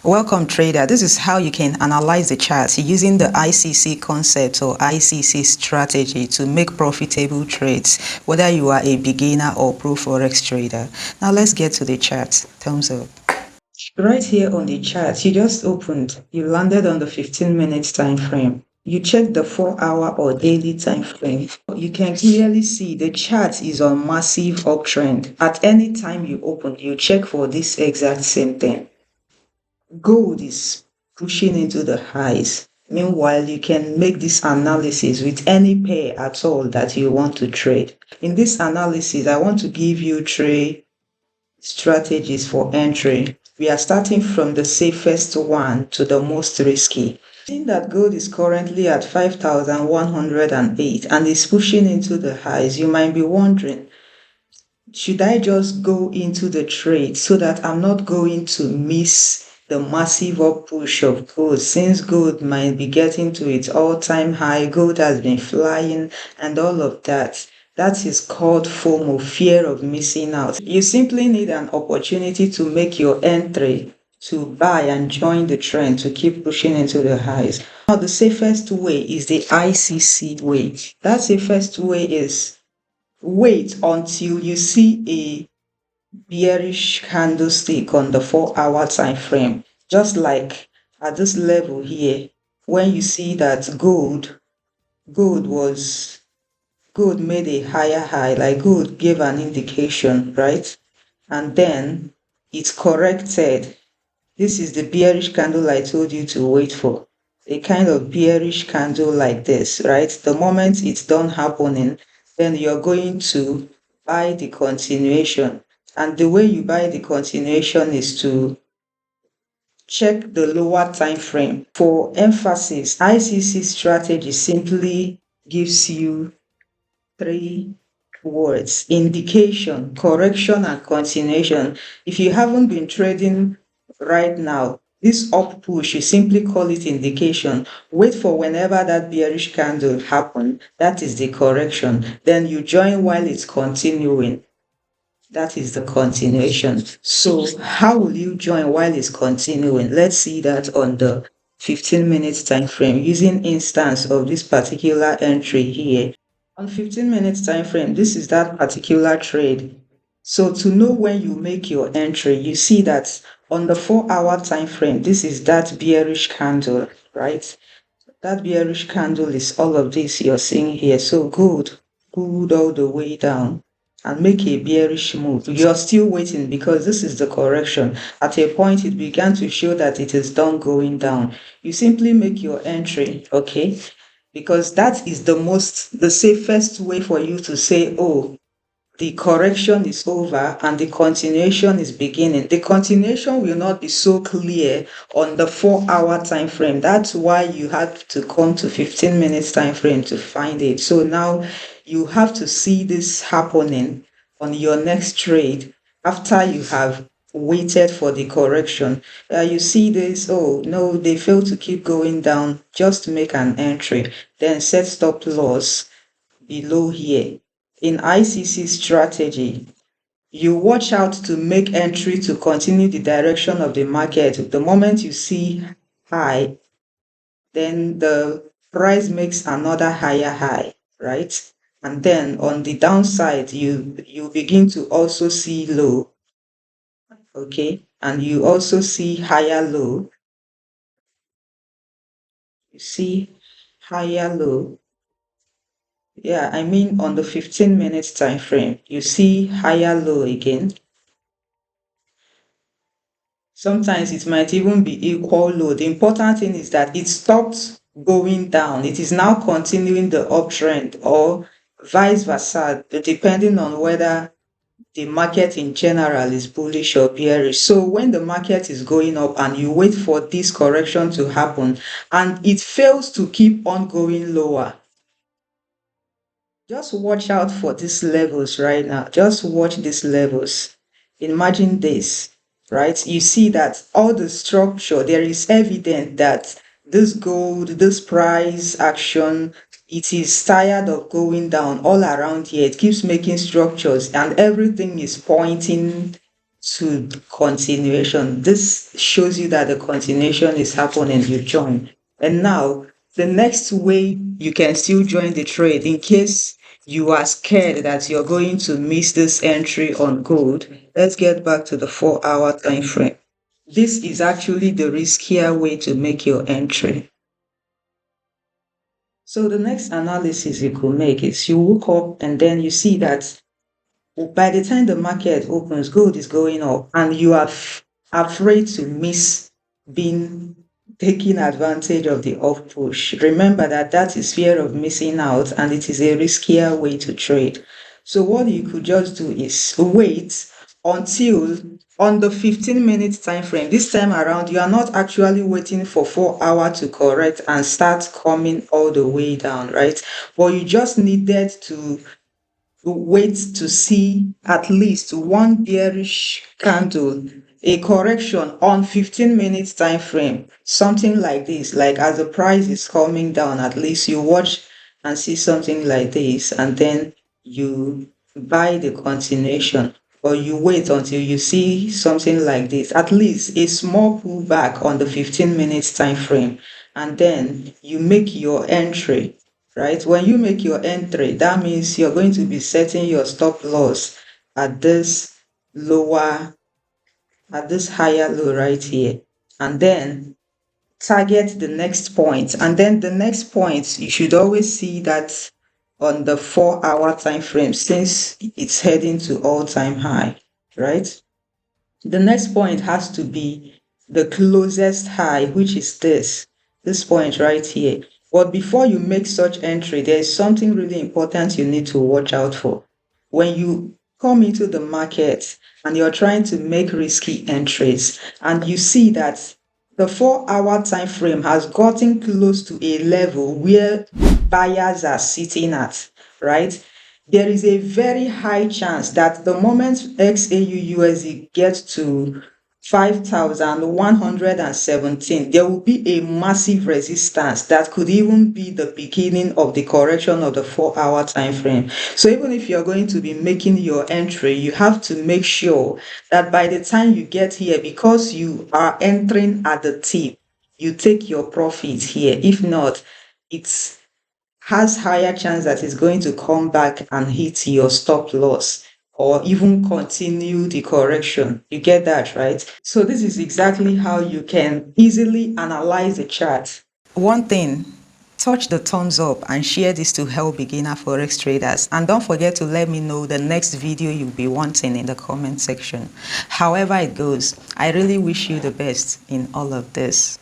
Welcome trader. This is how you can analyze the charts using the ICC concept or ICC strategy to make profitable trades, whether you are a beginner or pro Forex trader. Now let's get to the charts. Thumbs up. Right here on the chart, you just opened, you landed on the 15 minutes time frame. You check the 4-hour or daily time frame. You can clearly see the chart is on massive uptrend. At any time you open, you check for this exact same thing. Gold is pushing into the highs. Meanwhile, you can make this analysis with any pair at all that you want to trade. In this analysis, I want to give you three strategies for entry. We are starting from the safest one to the most risky. Seeing that gold is currently at 5,108 and is pushing into the highs, you might be wondering, should I just go into the trade so that I'm not going to miss the massive up push of gold, since gold might be getting to its all-time high, gold has been flying and all of that. That is called FOMO, fear of missing out. You simply need an opportunity to make your entry, to buy and join the trend to keep pushing into the highs. Now, the safest way is the ICC way. That safest way is wait until you see a bearish candlestick on the 4-hour time frame, just like at this level here, when you see that gold made a higher high, like gold gave an indication, right? And then it corrected. This is the bearish candle I told you to wait for. A kind of bearish candle like this, right? The moment it's done happening, then you're going to buy the continuation. And the way you buy the continuation is to check the lower time frame. For emphasis, ICC strategy simply gives you three words: indication, correction, and continuation. If you haven't been trading right now, this up push, you simply call it indication. Wait for whenever that bearish candle happen, that is the correction. Then you join while it's continuing. That is the continuation. So how will you join while it's continuing? Let's see that on the 15 minutes time frame using instance of this particular entry here. On 15 minutes time frame, this is that particular trade. So to know when you make your entry, you see that on the 4-hour time frame, this is that bearish candle, right? That bearish candle is all of this you're seeing here. So gold pulled all the way down and make a bearish move. You're still waiting because this is the correction. At a point, it began to show that it is done going down. You simply make your entry, okay? Because that is the safest way for you to say, oh, the correction is over and the continuation is beginning. The continuation will not be so clear on the 4-hour time frame. That's why you have to come to 15 minutes time frame to find it. So now you have to see this happening on your next trade after you have waited for the correction. You see this, oh no, they failed to keep going down. Just make an entry, then set stop loss below here. In ICC strategy, you watch out to make entry to continue the direction of the market. The moment you see high, then the price makes another higher high, right? And then on the downside, you begin to also see low, okay? And you also see higher low. You see higher low. Yeah, I mean on the 15 minutes time frame, you see higher low again. Sometimes it might even be equal low. The important thing is that it stopped going down. It is now continuing the uptrend, or vice versa, depending on whether the market in general is bullish or bearish. So when the market is going up and you wait for this correction to happen and it fails to keep on going lower, just watch out for these levels right now. Just watch these levels. Imagine this, right? You see that all the structure, there is evident that this gold, this price action, it is tired of going down all around here. It keeps making structures and everything is pointing to continuation. This shows you that the continuation is happening. You join. And now, the next way you can still join the trade in case you are scared that you're going to miss this entry on gold. Let's get back to the 4-hour time frame. This is actually the riskier way to make your entry. So the next analysis you could make is you woke up and then you see that by the time the market opens, gold is going up and you are afraid to miss being taking advantage of the off push. Remember that that is fear of missing out and it is a riskier way to trade. So what you could just do is wait until on the 15-minute time frame. This time around, you are not actually waiting for 4 hours to correct and start coming all the way down, right? But you just needed to wait to see at least one bearish candle, a correction on 15 minutes time frame, something like this. Like as the price is coming down, at least you watch and see something like this, and then you buy the continuation, or you wait until you see something like this, at least a small pullback on the 15 minutes time frame, and then you make your entry. Right? When you make your entry, that means you're going to be setting your stop loss at this lower, at this higher low right here. And then target the next point. And then the next point, you should always see that on the 4-hour time frame since it's heading to all-time high, right? The next point has to be the closest high, which is this point right here. But before you make such entry, there is something really important you need to watch out for. When you come into the market and you're trying to make risky entries and you see that the 4-hour time frame has gotten close to a level where buyers are sitting at, right? There is a very high chance that the moment XAUUSD gets to 5,117, there will be a massive resistance that could even be the beginning of the correction of the 4-hour time frame. So even if you're going to be making your entry, you have to make sure that by the time you get here, because you are entering at the tip, you take your profit here. If not, it's has higher chance that it's going to come back and hit your stop loss or even continue the correction. You get that, right? So this is exactly how you can easily analyze the chart. One thing, touch the thumbs up and share this to help beginner Forex traders. And don't forget to let me know the next video you'll be wanting in the comment section. However it goes, I really wish you the best in all of this.